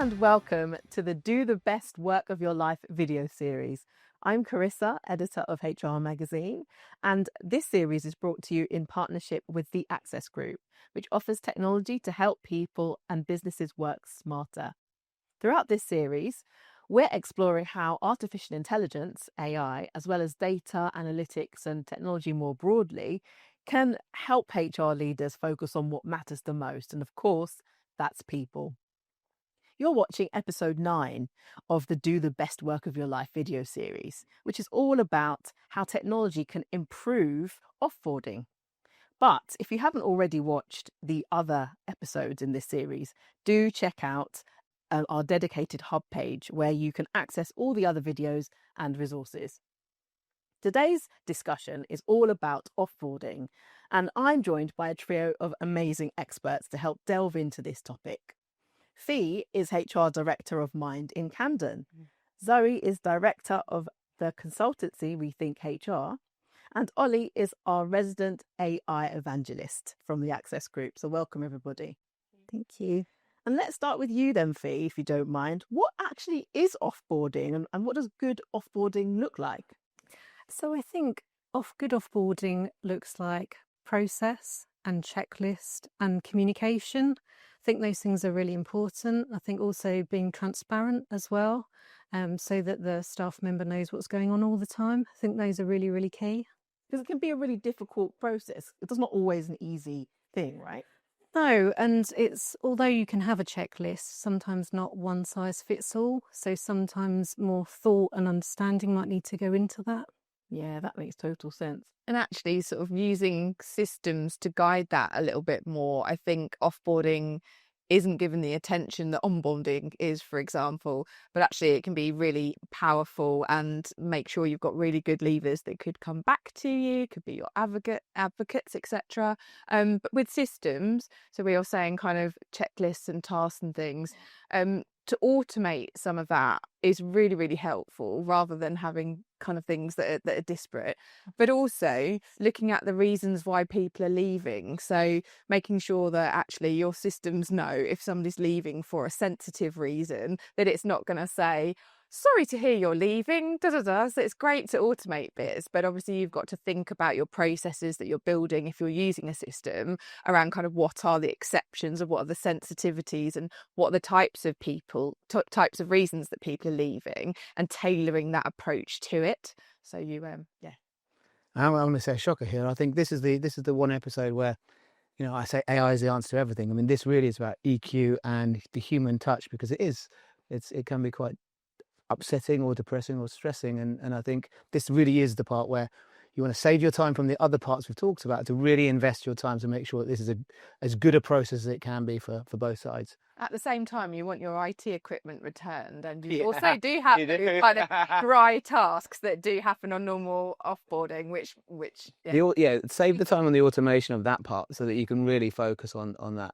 and welcome to the Do the Best Work of Your Life video series. I'm Carissa, editor of HR Magazine, and this series is brought to you in partnership with the Access Group, which offers technology to help people and businesses work smarter. Throughout this series, we're exploring how artificial intelligence, AI, as well as data, analytics, and technology more broadly, can help HR leaders focus on what matters the most. And of course, that's people. You're watching episode 9 of the Do the Best Work of Your Life video series, which is all about how technology can improve offboarding. But if you haven't already watched the other episodes in this series, do check out our dedicated hub page where you can access all the other videos and resources. Today's discussion is all about offboarding, and I'm joined by a trio of amazing experts to help delve into this topic. Fee is HR Director of Mind in Camden. Zoe is Director of the consultancy Rethink HR. And Ollie is our resident AI evangelist from the Access Group. So welcome, everybody. Thank you. And let's start with you then, Fee, if you don't mind. What actually is offboarding and what does good offboarding look like? So I think good offboarding looks like process and checklist and communication. I think those things are really important. I think also being transparent as well, so that the staff member knows what's going on all the time. I think those are really, really key. Because it can be a really difficult process. It's not always an easy thing, right? No, and it's, although you can have a checklist, sometimes not one size fits all. So sometimes more thought and understanding might need to go into that. Yeah, that makes total sense. And actually sort of using systems to guide that a little bit more. I think offboarding isn't given the attention that onboarding is, for example, but actually it can be really powerful and make sure you've got really good levers that could come back to you, could be your advocates, etc. But with systems, so we are saying kind of checklists and tasks and things, to automate some of that is really, really helpful rather than having kind of things that are disparate, but also looking at the reasons why people are leaving. So making sure that actually your systems know if somebody's leaving for a sensitive reason, that it's not going to say, sorry to hear you're leaving, So it's great to automate bits, but obviously you've got to think about your processes that you're building if you're using a system around kind of what are the exceptions, or what are the sensitivities, and what are the types of people, types of reasons that people are leaving, and tailoring that approach to it. So you, yeah. I'm going to say a shocker here. I think this is the one episode where, you know, I say AI is the answer to everything. I mean, this really is about EQ and the human touch, because it can be quite upsetting or depressing or stressing, and I think this really is the part where you want to save your time from the other parts we've talked about to really invest your time to make sure that this is as good a process as it can be for both sides. At the same time, you want your IT equipment returned, and you Yeah, also do have you do. kind of dry tasks that do happen on normal offboarding, which Save the time on the automation of that part so that you can really focus on that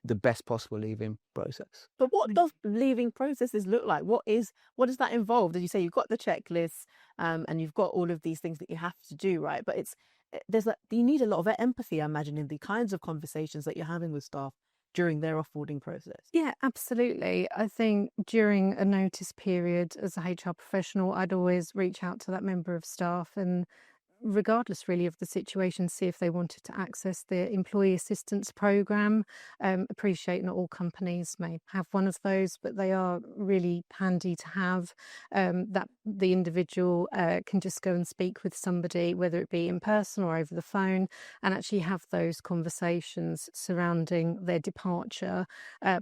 the best possible leaving process. But what does leaving processes look like? What does that involve? As you say, you've got the checklists, and you've got all of these things that you have to do, right? But you need a lot of empathy, I imagine, in the kinds of conversations that you're having with staff during their offboarding process. Yeah, absolutely. I think during a notice period as a HR professional, I'd always reach out to that member of staff, and regardless really of the situation, see if they wanted to access the employee assistance program. Appreciate not all companies may have one of those, but they are really handy to have, that the individual can just go and speak with somebody, whether it be in person or over the phone, and actually have those conversations surrounding their departure,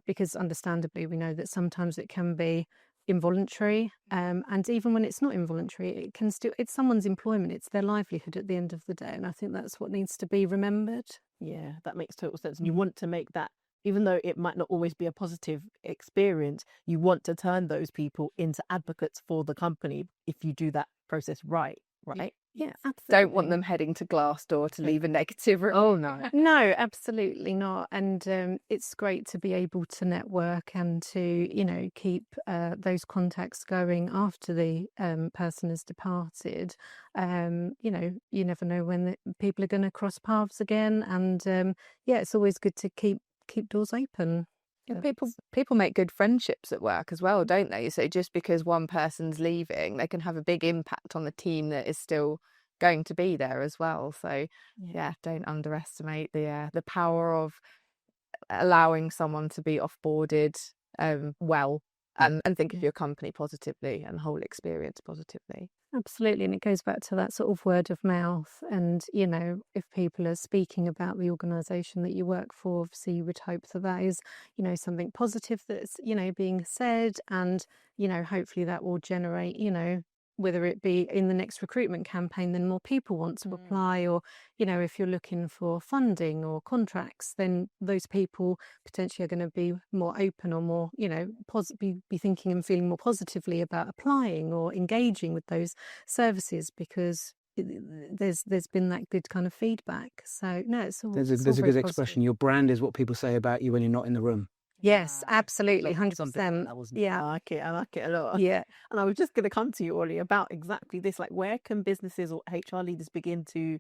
because understandably we know that sometimes it can be involuntary, and even when it's not involuntary, it's someone's employment, it's their livelihood at the end of the day, and I think that's what needs to be remembered. Yeah, that makes total sense. And you want to make that, even though it might not always be a positive experience, you want to turn those people into advocates for the company if you do that process right? Yeah, absolutely. don't want them heading to Glassdoor to leave a negative review. Oh no. No, absolutely not. And it's great to be able to network and to, keep those contacts going after the person has departed. You never know when people are going to cross paths again. And it's always good to keep doors open. And people make good friendships at work as well, don't they? So just because one person's leaving, they can have a big impact on the team that is still going to be there as well. So yeah, don't underestimate the power of allowing someone to be offboarded well, and think of your company positively and the whole experience positively. Absolutely. And it goes back to that sort of word of mouth. And, you know, if people are speaking about the organisation that you work for, obviously you would hope that that is, you know, something positive that's, you know, being said. And, you know, hopefully that will generate, you know, whether it be in the next recruitment campaign, then more people want to apply, or, you know, if you're looking for funding or contracts, then those people potentially are going to be more open or more, you know, be thinking and feeling more positively about applying or engaging with those services, because there's been that good kind of feedback. So no, it's all There's it's a all good very expression. positive. Your brand is what people say about you when you're not in the room. Yes, absolutely, Something 100%. that was Yeah, I like it a lot. yeah. And I was just going to come to you, Ollie, about exactly this. Like, where can businesses or HR leaders begin to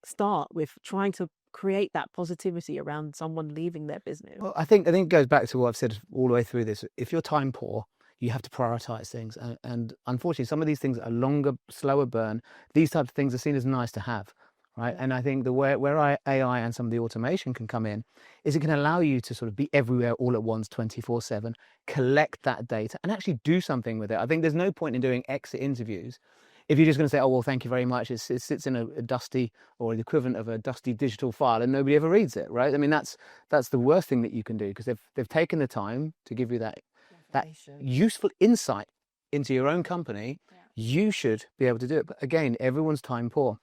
start with trying to create that positivity around someone leaving their business? Well, I think it goes back to what I've said all the way through this. If you're time poor, you have to prioritize things, and unfortunately, some of these things are longer, slower burn. These types of things are seen as nice to have, right? And I think where AI and some of the automation can come in is it can allow you to sort of be everywhere all at once, 24/7, collect that data, and actually do something with it. I think there's no point in doing exit interviews if you're just going to say, oh, well, thank you very much. It sits in a dusty, or the equivalent of a dusty digital file, and nobody ever reads it, right? I mean, that's the worst thing that you can do, because they've taken the time to give you that useful insight into your own company. You should be able to do it. But again, everyone's time poor.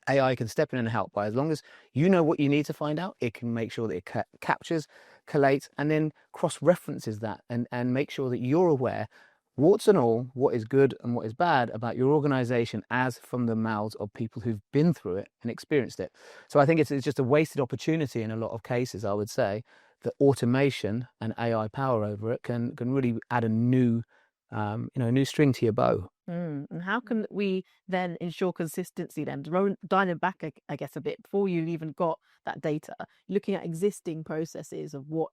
AI can step in and help by, as long as you know what you need to find out, it can make sure that it captures, collates, and then cross-references that, and make sure that you're aware, warts and all, what is good and what is bad about your organization, as from the mouths of people who've been through it and experienced it. So I think it's just a wasted opportunity in a lot of cases, I would say, that automation and AI power over it can really add a new new string to your bow. And how can we then ensure consistency then? Dialing back, I guess, a bit, before you even got that data, looking at existing processes of what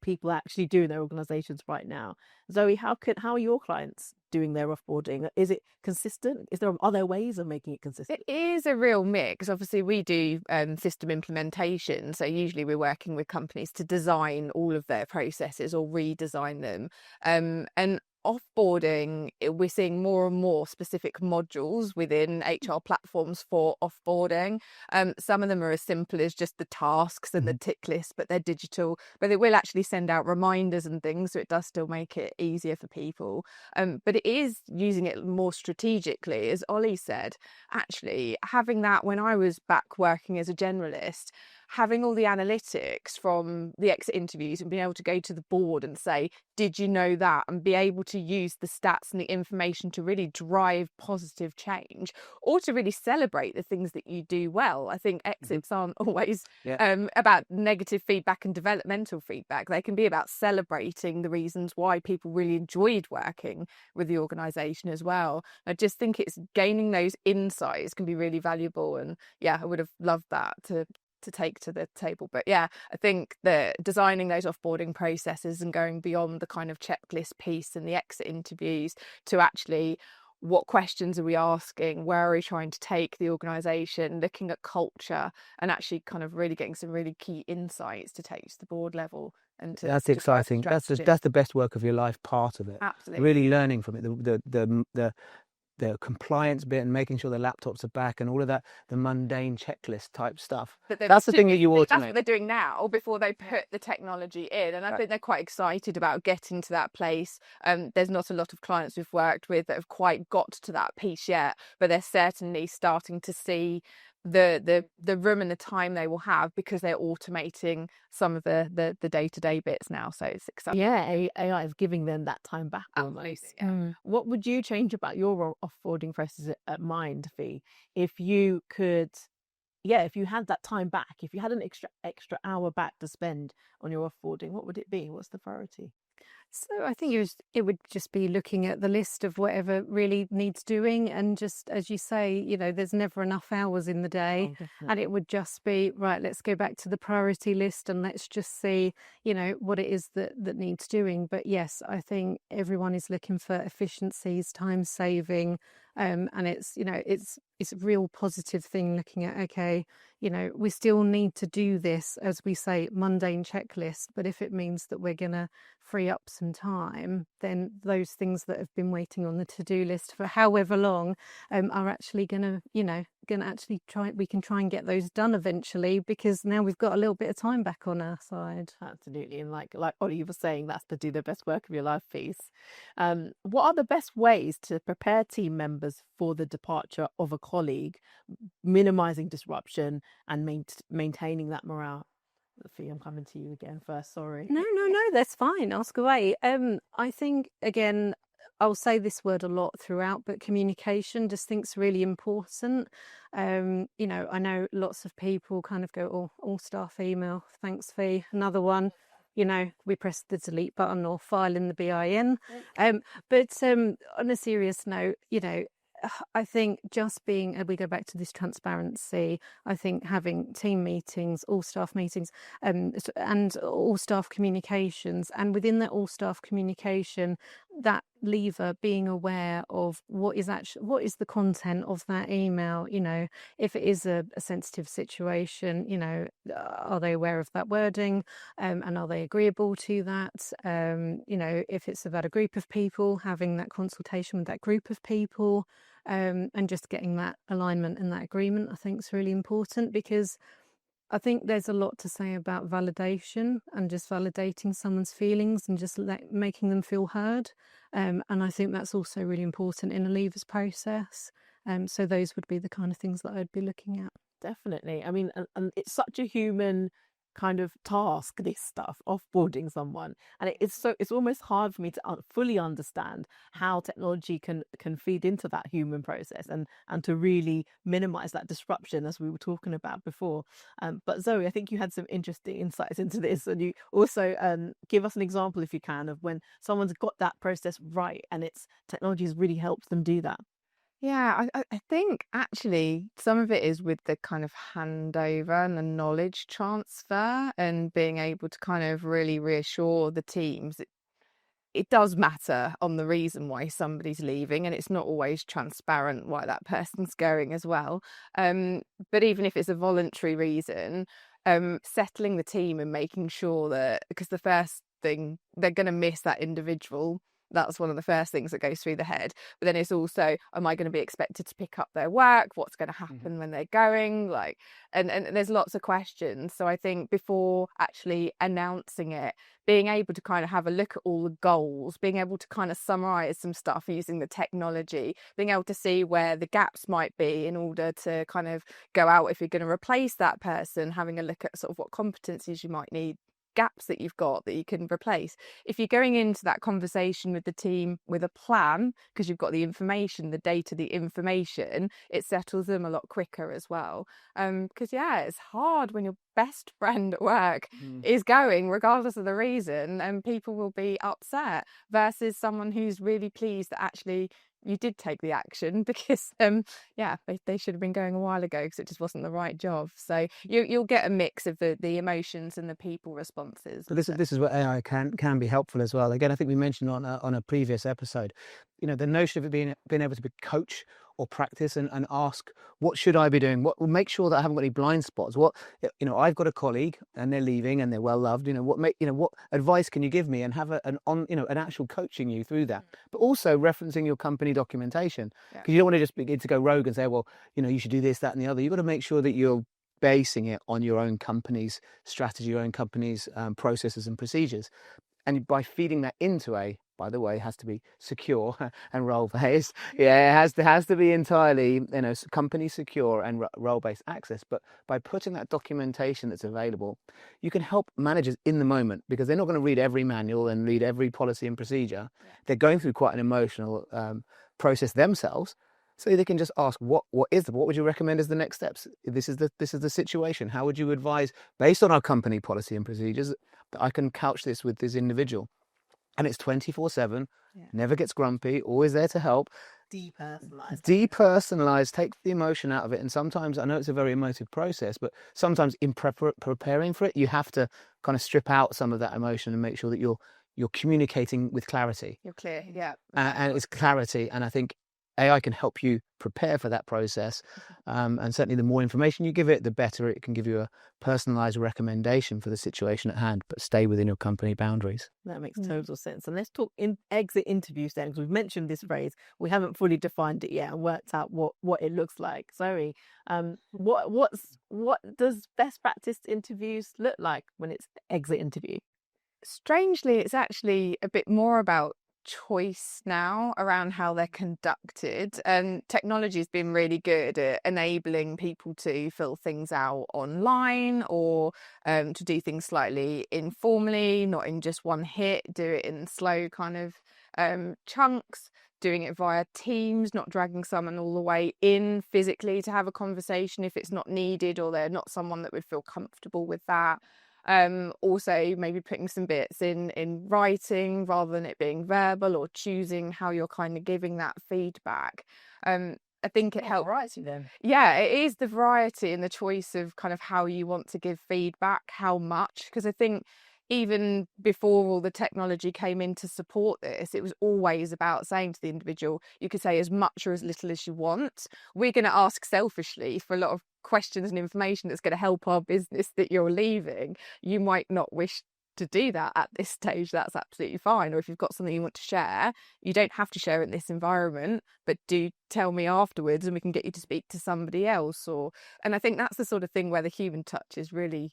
people actually do in their organizations right now. Zoe, how are your clients doing their offboarding? Is it consistent? Are there ways of making it consistent? It is a real mix. Obviously, we do system implementation. So usually we're working with companies to design all of their processes or redesign them. And offboarding, we're seeing more and more specific modules within HR platforms for offboarding. Some of them are as simple as just the tasks and the tick list, but they're digital. But it will actually send out reminders and things, so it does still make it easier for people. But it is using it more strategically, as Ollie said. Actually, having that, when I was back working as a generalist, having all the analytics from the exit interviews and being able to go to the board and say, did you know that? And be able to use the stats and the information to really drive positive change, or to really celebrate the things that you do well. I think exits aren't always about negative feedback and developmental feedback. They can be about celebrating the reasons why people really enjoyed working with the organisation as well. I just think it's gaining those insights can be really valuable. And yeah, I would have loved that to take to the table. But yeah, I think that designing those offboarding processes and going beyond the kind of checklist piece and the exit interviews to actually, what questions are we asking, where are we trying to take the organisation, looking at culture, and actually kind of really getting some really key insights to take to the board level. And that's exciting. That's the best work of your life part of it. Absolutely. Really learning from it, the compliance bit, and making sure the laptops are back, and all of that, the mundane checklist type stuff. That's the thing that you automate. That's what they're doing now before they put the technology in. And I think they're quite excited about getting to that place. There's not a lot of clients we've worked with that have quite got to that piece yet, but they're certainly starting to see the room and the time they will have, because they're automating some of the day-to-day bits now. So it's exciting. Yeah, AI is giving them that time back almost. What would you change about your offboarding process at Mind, Fee, if you could, if you had that time back, if you had an extra hour back to spend on your offboarding, what would it be? What's the priority? So I think it would just be looking at the list of whatever really needs doing, and just as you say, there's never enough hours in the day, Oh, and definitely. it would just be right. Let's go back to the priority list and let's just see, what it is that needs doing. But yes, I think everyone is looking for efficiencies, time saving, and it's a real positive thing looking at, okay, we still need to do this, as we say, mundane checklist, but if it means that we're going to free up some time, then those things that have been waiting on the to-do list for however long are actually gonna actually we can try and get those done eventually, because now we've got a little bit of time back on our side. Absolutely. And like Ollie was saying, that's to do the best work of your life piece. What are the best ways to prepare team members for the departure of a colleague, minimizing disruption and maintaining that morale? Fee, I'm coming to you again first. Sorry. No, that's fine. Ask away. I think, again, I'll say this word a lot throughout, but communication just think's really important. I know lots of people kind of go, oh, all staff email, thanks, Fee. Another one, we press the delete button or file in the bin. But on a serious note, I think just being, we go back to this transparency. I think having team meetings, all staff meetings, and all staff communications, and within that all staff communication, that lever being aware of what is the content of that email. If it is a sensitive situation, are they aware of that wording, and are they agreeable to that? If it's about a group of people, having that consultation with that group of people. And just getting that alignment and that agreement, I think, is really important, because I think there's a lot to say about validation and just validating someone's feelings and just making them feel heard. And I think that's also really important in a leavers process. So those would be the kind of things that I'd be looking at. Definitely. I mean, and it's such a human kind of task, this stuff, offboarding someone, and it's almost hard for me to fully understand how technology can feed into that human process and to really minimize that disruption, as we were talking about before. But Zoe, I think you had some interesting insights into this, and you also give us an example, if you can, of when someone's got that process right and it's technology has really helped them do that. Yeah, I think actually some of it is with the kind of handover and the knowledge transfer and being able to kind of really reassure the teams. It does matter on the reason why somebody's leaving, and it's not always transparent why that person's going as well. But even if it's a voluntary reason, settling the team and making sure that, because the first thing, they're going to miss that individual. That's one of the first things that goes through the head. But then it's also, am I going to be expected to pick up their work? What's going to happen when they're going? And there's lots of questions. So I think before actually announcing it, being able to kind of have a look at all the goals, being able to kind of summarize some stuff using the technology, being able to see where the gaps might be in order to kind of go out if you're going to replace that person, having a look at sort of what competencies you might need, gaps that you've got that you can replace. If you're going into that conversation with the team with a plan, because you've got the information, the data, the information, it settles them a lot quicker as well. Because it's hard when your best friend at work is going, regardless of the reason, and people will be upset, versus someone who's really pleased that actually you did take the action, because they should have been going a while ago because it just wasn't the right job. So you'll get a mix of the emotions and the people responses. So this is where AI can be helpful as well. Again, I think we mentioned on a previous episode, the notion of it being able to be coach or practice and ask, what should I be doing? What will make sure that I haven't got any blind spots? What, I've got a colleague and they're leaving and they're well loved. What advice can you give me, and have an actual coaching you through that, but also referencing your company documentation, because you don't want to just begin to go rogue and say, well, you should do this, that, and the other. You've got to make sure that you're basing it on your own company's strategy, your own company's processes and procedures. And by feeding that into by the way, has to be secure and role-based. Yeah, it has to be entirely, company secure and role-based access. But by putting that documentation that's available, you can help managers in the moment, because they're not going to read every manual and read every policy and procedure. They're going through quite an emotional process themselves. So they can just ask, what would you recommend as the next steps? This is the situation. How would you advise, based on our company policy and procedures, that I can couch this with this individual? and it's 24/7, Yeah. never gets grumpy, always there to help. Depersonalized. Depersonalize, take the emotion out of it. And sometimes, I know it's a very emotive process, but sometimes in preparing for it, you have to kind of strip out some of that emotion and make sure that you're communicating with clarity. You're clear, yeah. And it's clarity. And I think AI can help you prepare for that process. And certainly the more information you give it, the better it can give you a personalized recommendation for the situation at hand, but stay within your company boundaries. That makes total sense. And let's talk exit interviews then, because we've mentioned this phrase. We haven't fully defined it yet and worked out what it looks like. Zoe, what does best practice interviews look like when it's exit interview? Strangely, it's actually a bit more about choice now around how they're conducted, and technology has been really good at enabling people to fill things out online, or to do things slightly informally, not in just one hit, do it in slow kind of chunks, doing it via Teams, not dragging someone all the way in physically to have a conversation if it's not needed, or they're not someone that would feel comfortable with that. Also maybe putting some bits in writing rather than it being verbal, or choosing how you're kind of giving that feedback. I think it helps. Variety then. Yeah, it is the variety and the choice of kind of how you want to give feedback, how much, because I think even before all the technology came in to support this, it was always about saying to the individual, you could say as much or as little as you want. We're going to ask selfishly for a lot of questions and information that's going to help our business that you're leaving. You might not wish to do that at this stage. That's absolutely fine. Or if you've got something you want to share, you don't have to share it in this environment, but do tell me afterwards and we can get you to speak to somebody else. And I think that's the sort of thing where the human touch is really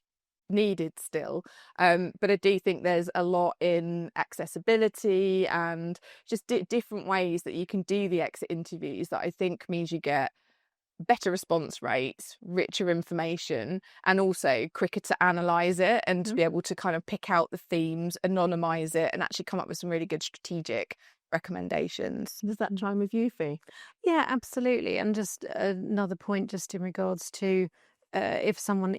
needed still, but I do think there's a lot in accessibility and just different ways that you can do the exit interviews that I think means you get better response rates, richer information, and also quicker to analyze it and to be able to kind of pick out the themes, anonymize it, and actually come up with some really good strategic recommendations. Does that chime with you, Fee? Yeah, absolutely. And just another point, just in regards to if someone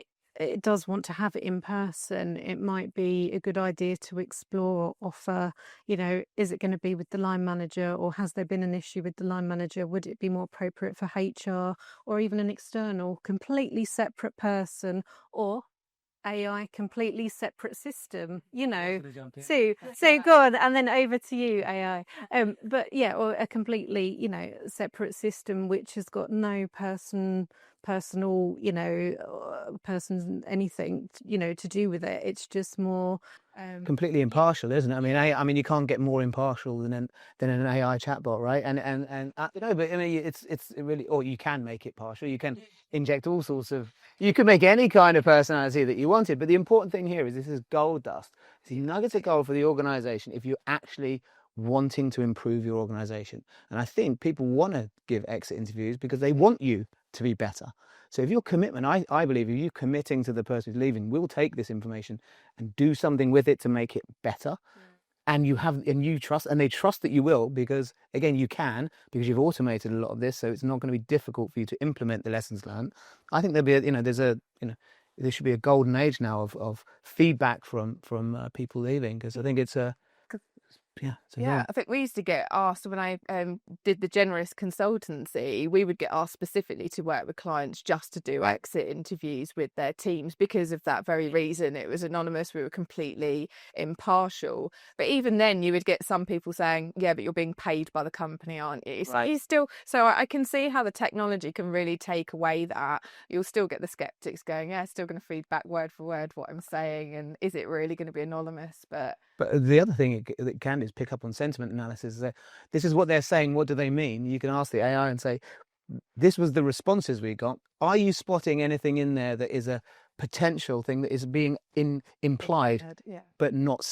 does want to have it in person, it might be a good idea to explore or offer, is it going to be with the line manager, or has there been an issue with the line manager? Would it be more appropriate for HR or even an external, completely separate person, or AI, completely separate system, so go on, and then over to you, AI. But yeah, or a completely, separate system which has got no personal, person's anything, to do with it. It's just more completely impartial, isn't it? I mean, you can't get more impartial than an AI chatbot, right? And but I mean, it's really, or you can make it partial. You can inject all sorts of. You can make any kind of personality that you wanted. But the important thing here is this is gold dust. It's nuggets of gold for the organisation if you're actually wanting to improve your organisation. And I think people want to give exit interviews because they want you to be better. So if your commitment, I believe, if you're committing to the person who's leaving, we'll take this information and do something with it to make it better. And you trust, and they trust that you will, because again, you can, because you've automated a lot of this, so it's not going to be difficult for you to implement the lessons learned. I think there'll be there should be a golden age now of feedback from people leaving, because I think it's a I think we used to get asked when I did the generous consultancy, we would get asked specifically to work with clients just to do exit interviews with their teams because of that very reason. It was anonymous, we were completely impartial. But even then you would get some people saying, yeah, but you're being paid by the company, aren't you? So right. So I can see how the technology can really take away that. You'll still get the skeptics going, yeah, still going to feed back word for word what I'm saying, and is it really going to be anonymous? But the other thing it can is pick up on sentiment analysis. This is what they're saying. What do they mean? You can ask the AI and say, this was the responses we got. Are you spotting anything in there that is a potential thing that is being implied, but not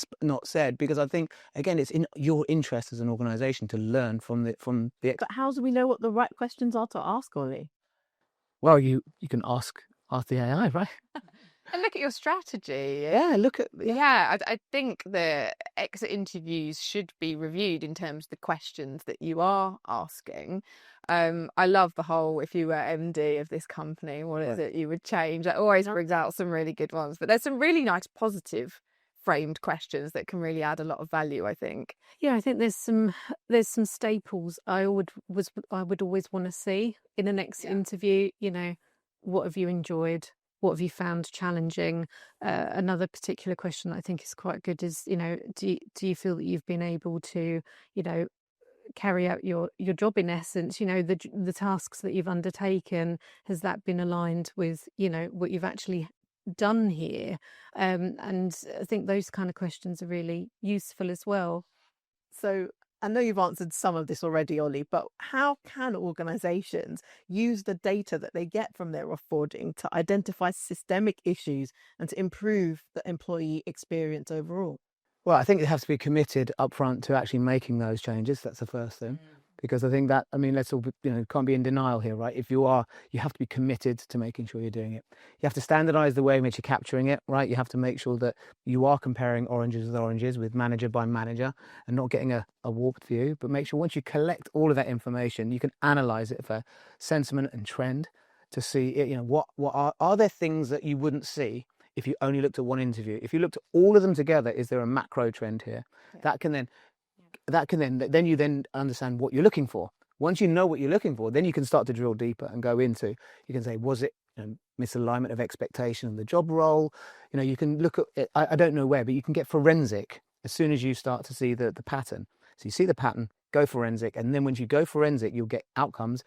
said? Because I think, again, it's in your interest as an organisation to learn from the. But how do we know what the right questions are to ask, Ollie? Well, you can ask the AI, right? And look at your strategy. Yeah, I think the exit interviews should be reviewed in terms of the questions that you are asking. I love the whole, if you were MD of this company, what is it you would change? That always brings out some really good ones. But there's some really nice positive framed questions that can really add a lot of value, I think. Yeah, I think there's some staples I would always want to see in the next interview. You know, what have you enjoyed? What have you found challenging? Another particular question that I think is quite good is, you know, do you feel that you've been able to, you know, carry out your job in essence? You know, the tasks that you've undertaken, has that been aligned with, you know, what you've actually done here? And I think those kind of questions are really useful as well. So I know you've answered some of this already, Ollie, but how can organisations use the data that they get from their offboarding to identify systemic issues and to improve the employee experience overall? Well, I think it has to be committed upfront to actually making those changes. That's the first thing. Because I think that, I mean, let's all, you know, can't be in denial here, right? If you are, you have to be committed to making sure you're doing it. You have to standardize the way in which you're capturing it, right? You have to make sure that you are comparing oranges with oranges, with manager by manager, and not getting a warped view. But make sure once you collect all of that information, you can analyze it for sentiment and trend to see, you know, what are there things that you wouldn't see if you only looked at one interview? If you looked at all of them together, is there a macro trend here? That can then you then understand what you're looking for. Once you know what you're looking for, then you can start to drill deeper and go into, you can say, was it, you know, misalignment of expectation of the job role? You know, you can look at it, I don't know where, but you can get forensic as soon as you start to see the pattern. So you see the pattern, go forensic, and then once you go forensic, you'll get outcomes.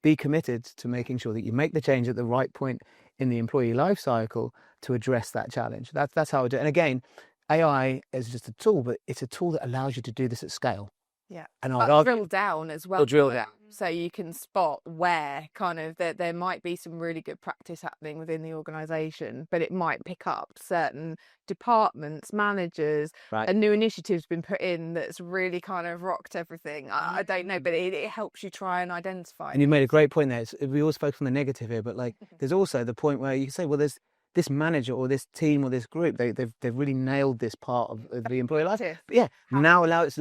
Be committed to making sure that you make the change at the right point in the employee life cycle to address that challenge. That's how I do it. And again, AI is just a tool, but it's a tool that allows you to do this at scale. Yeah, and but drill down as well. Drill down. So you can spot where kind of there might be some really good practice happening within the organisation, but it might pick up certain departments, managers, Right. a new initiative's been put in that's really kind of rocked everything. I don't know, but it helps you try and identify. And you made a great point there. We always focus on the negative here, but like there's also the point where you can say, well, there's this manager or this team or this group, they've really nailed this part of the employee life. But yeah, now let's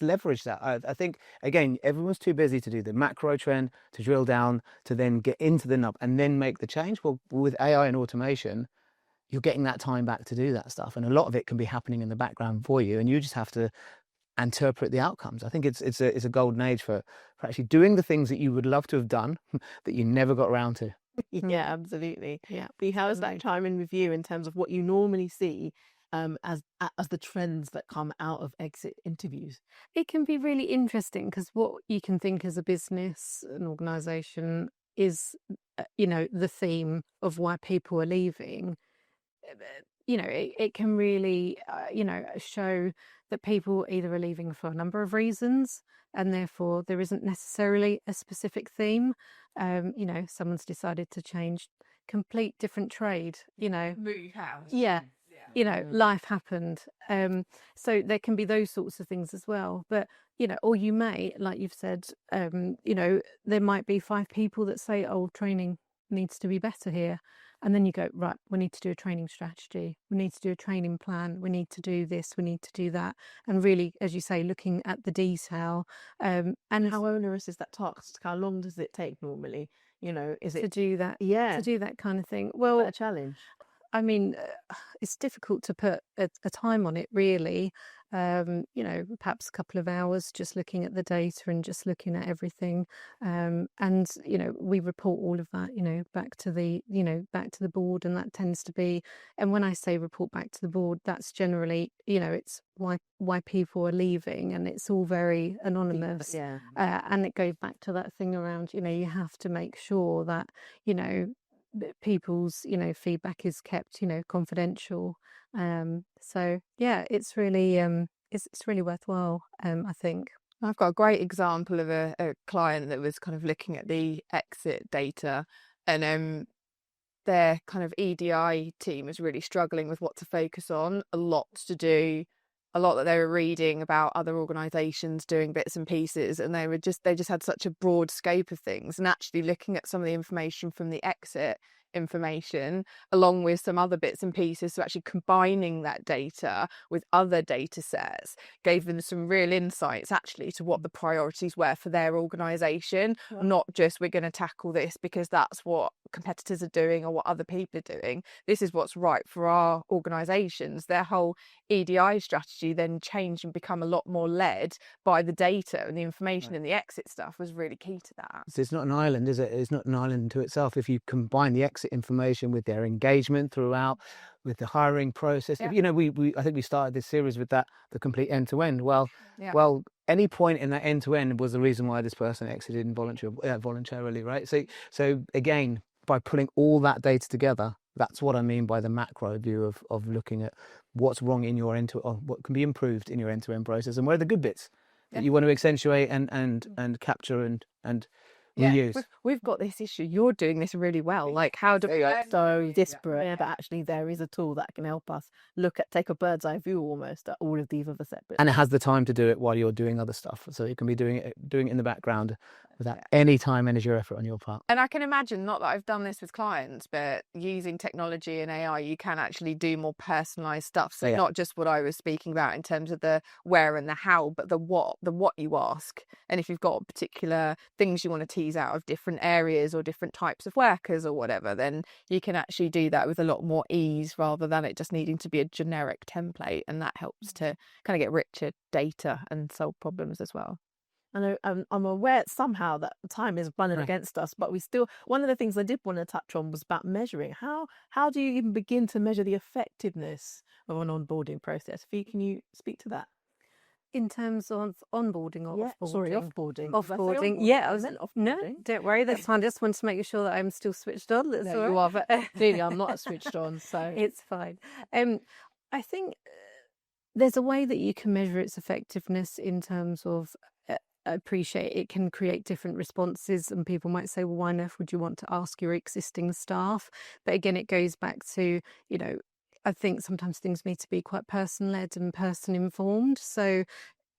leverage that. I think again, everyone's too busy to do the macro trend, to drill down, to then get into the nub and then make the change. Well, with AI and automation, you're getting that time back to do that stuff, and a lot of it can be happening in the background for you, and you just have to interpret the outcomes. I think it's a golden age for actually doing the things that you would love to have done that you never got around to. Yeah, absolutely. Yeah. But how is that time in review in terms of what you normally see as the trends that come out of exit interviews? It can be really interesting because what you can think as a business, an organisation, is, you know, the theme of why people are leaving. You know, it can really, you know, show that people either are leaving for a number of reasons, and therefore there isn't necessarily a specific theme. You know, someone's decided to change complete different trade, you know. Move house. Yeah. You know, life happened. So there can be those sorts of things as well. But, you know, or you may, like you've said, you know, there might be 5 people that say, oh, training needs to be better here. And then you go, right, we need to do a training strategy. We need to do a training plan. We need to do this. We need to do that. And really, as you say, looking at the detail. And how onerous is that task? How long does it take normally? You know, is it to do that? Yeah, to do that kind of thing. well, Well, a challenge. I mean, it's difficult to put a time on it, really. You know, perhaps a couple of hours just looking at the data and just looking at everything. And, you know, we report all of that, you know, back to the board. And that tends to be, and when I say report back to the board, that's generally, you know, it's why people are leaving, and it's all very anonymous. Yeah. And it goes back to that thing around, you know, you have to make sure that, you know, people's, you know, feedback is kept, you know, confidential. So yeah, it's really worthwhile, I think. I've got a great example of a client that was kind of looking at the exit data, and their kind of EDI team was really struggling with what to focus on. A lot to do, a lot that they were reading about other organisations doing bits and pieces, and they just had such a broad scope of things. And actually looking at some of the information from the exit, information along with some other bits and pieces. So actually combining that data with other data sets gave them some real insights actually to what the priorities were for their organisation, not just we're going to tackle this because that's what competitors are doing or what other people are doing. This is what's right for our organisations. Their whole EDI strategy then changed and become a lot more led by the data and the information, and the exit stuff was really key to that. So it's not an island, is it? It's not an island to itself. If you combine the exit information with their engagement throughout, with the hiring process, Yeah. you know, I think we started this series with that, the complete end to end. Well, Yeah. well, any point in that end to end was the reason why this person exited voluntarily, right? So again, by putting all that data together, that's what I mean by the macro view of looking at what's wrong in your or what can be improved in your end to end process, and where are the good bits that you want to accentuate and capture and reuse. We've got this issue. You're doing this really well. Like, how do so disparate, but actually there is a tool that can help us take a bird's eye view almost at all of these other separate. And it has the time to do it while you're doing other stuff, so you can be doing it in the background without any time, energy, or effort on your part. And I can imagine, not that I've done this with clients, but using technology and AI, you can actually do more personalised stuff. So not just what I was speaking about in terms of the where and the how, but the what you ask. And if you've got particular things you want to tease out of different areas or different types of workers or whatever, then you can actually do that with a lot more ease rather than it just needing to be a generic template. And that helps to kind of get richer data and solve problems as well. I know I'm aware somehow that time is running against us, but one of the things I did want to touch on was about measuring. How do you even begin to measure the effectiveness of an onboarding process? Fee, can you speak to that? In terms of onboarding or offboarding? Sorry, offboarding. Offboarding. Yeah, I meant offboarding. No, don't worry, that's fine. I just wanted to make sure that I'm still switched on. That's all right. You are, but clearly I'm not switched on, so it's fine. I think there's a way that you can measure its effectiveness in terms of appreciate it can create different responses, and people might say, well, why on earth would you want to ask your existing staff? But again, it goes back to, I think sometimes things need to be quite person-led and person-informed. So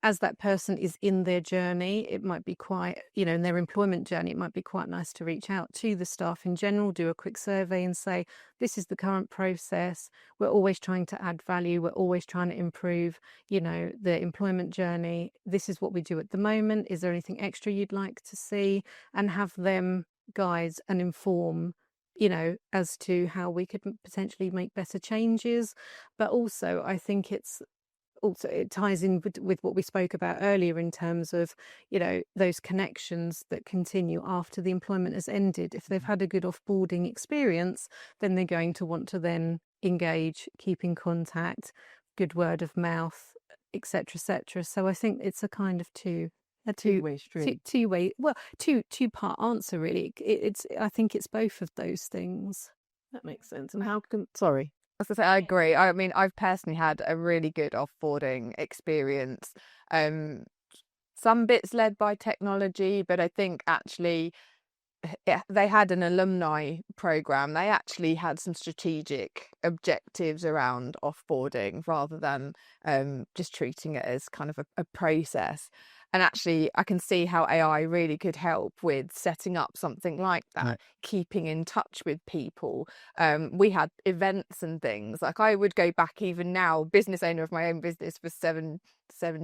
as that person is in their journey, it might be quite, in their employment journey, it might be quite nice to reach out to the staff in general, do a quick survey and say, this is the current process. We're always trying to add value. We're always trying to improve, the employment journey. This is what we do at the moment. Is there anything extra you'd like to see? And have them guide and inform as to how we could potentially make better changes. But also, I think it ties in with what we spoke about earlier in terms of, those connections that continue after the employment has ended. If they've had a good offboarding experience, then they're going to want to then engage, keep in contact, good word of mouth, etc., etc. So I think it's a kind of two-way street. Two-part answer, really. I think it's both of those things. That makes sense. And sorry. As I say, I agree. I mean, I've personally had a really good offboarding experience. Some bits led by technology, but I think actually they had an alumni program. They actually had some strategic objectives around offboarding rather than just treating it as kind of a process. And actually, I can see how AI really could help with setting up something like that, keeping in touch with people. We had events and things. Like, I would go back even now, business owner of my own business for seven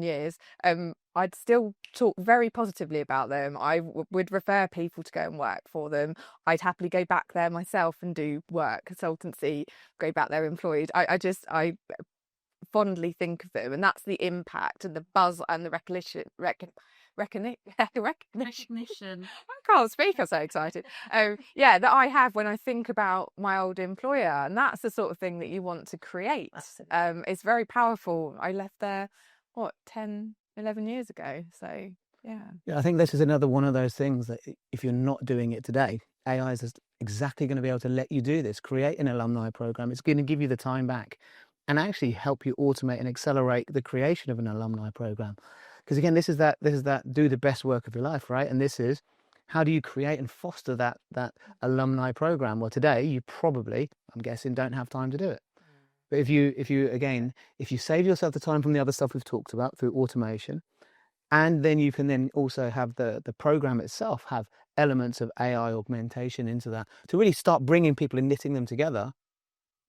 years. I'd still talk very positively about them. I would refer people to go and work for them. I'd happily go back there myself and do work, consultancy, go back there employed. I fondly think of them, and that's the impact and the buzz and the recognition. I can't speak, I'm so excited. That I have when I think about my old employer, and that's the sort of thing that you want to create. It's very powerful. I left there 10-11 years ago, so yeah, I think this is another one of those things that if you're not doing it today, AI is exactly going to be able to let you do this. Create an alumni program. It's going to give you the time back and actually help you automate and accelerate the creation of an alumni program. Because again, this is that do the best work of your life, right? And this is how do you create and foster that alumni program? Well, today you probably, I'm guessing, don't have time to do it. But if you save yourself the time from the other stuff we've talked about through automation, And then you can then also have the program itself have elements of AI augmentation into that to really start bringing people and knitting them together.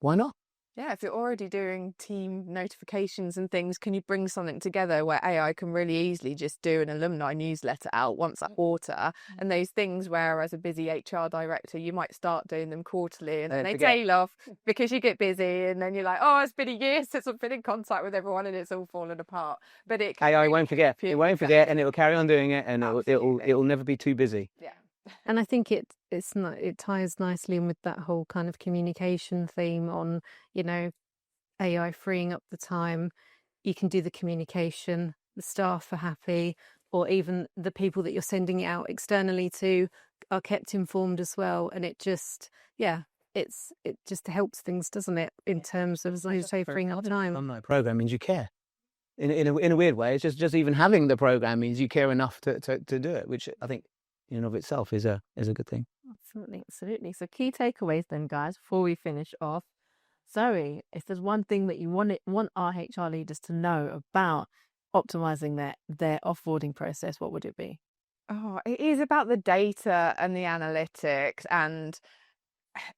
Why not? Yeah, if you're already doing team notifications and things, can you bring something together where AI can really easily just do an alumni newsletter out once a quarter? And those things where, as a busy HR director, you might start doing them quarterly and then they tail off because you get busy, and then you're like, oh, it's been a year since I've been in contact with everyone and it's all fallen apart. But it can AI won't forget. It won't forget, and it will carry on doing it, and it will never be too busy. Yeah. And I think it ties nicely in with that whole kind of communication theme on, AI freeing up the time. You can do the communication, the staff are happy, or even the people that you're sending it out externally to are kept informed as well. And it just, it just helps things, doesn't it, in terms of, as you say, freeing up time. Alumni program means you care. In a weird way, it's just even having the program means you care enough to do it, which I think in and of itself is a good thing. Absolutely. So key takeaways then, guys, before we finish off. Zoe, if there's one thing that you want our HR leaders to know about optimizing their offboarding process, what would it be? Oh, it is about the data and the analytics and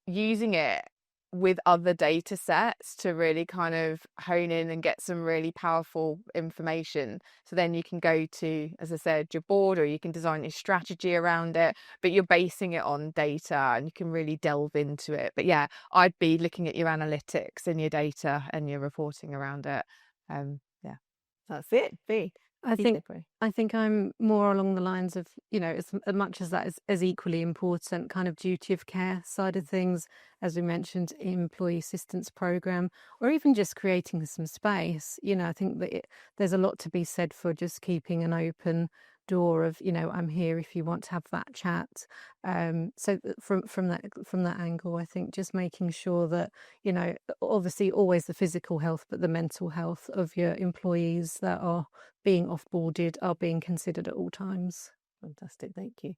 using it with other data sets to really kind of hone in and get some really powerful information. So then you can go to, as I said, your board, or you can design your strategy around it, but you're basing it on data and you can really delve into it. But yeah, I'd be looking at your analytics and your data and your reporting around it. Yeah, that's it. B. I think I'm more along the lines of, as much as that is as equally important, kind of duty of care side of things, as we mentioned, employee assistance program, or even just creating some space. I think that there's a lot to be said for just keeping an open door of, I'm here if you want to have that chat. So from that angle, I think just making sure that, obviously always the physical health, but the mental health of your employees that are being offboarded are being considered at all times. Fantastic, thank you.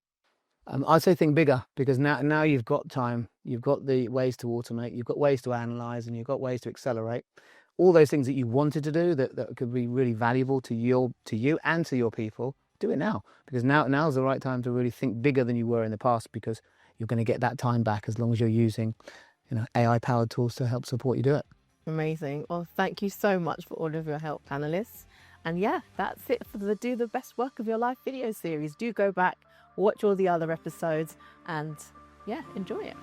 I'd say think bigger, because now you've got time, you've got the ways to automate, you've got ways to analyze, and you've got ways to accelerate. All those things that you wanted to do that could be really valuable to you and to your people, do it now, because now's the right time to really think bigger than you were in the past, because you're going to get that time back as long as you're using AI-powered tools to help support you do it. Amazing. Well, thank you so much for all of your help, panelists. And yeah, that's it for the Do the Best Work of Your Life video series. Do go back, watch all the other episodes, and yeah, enjoy it.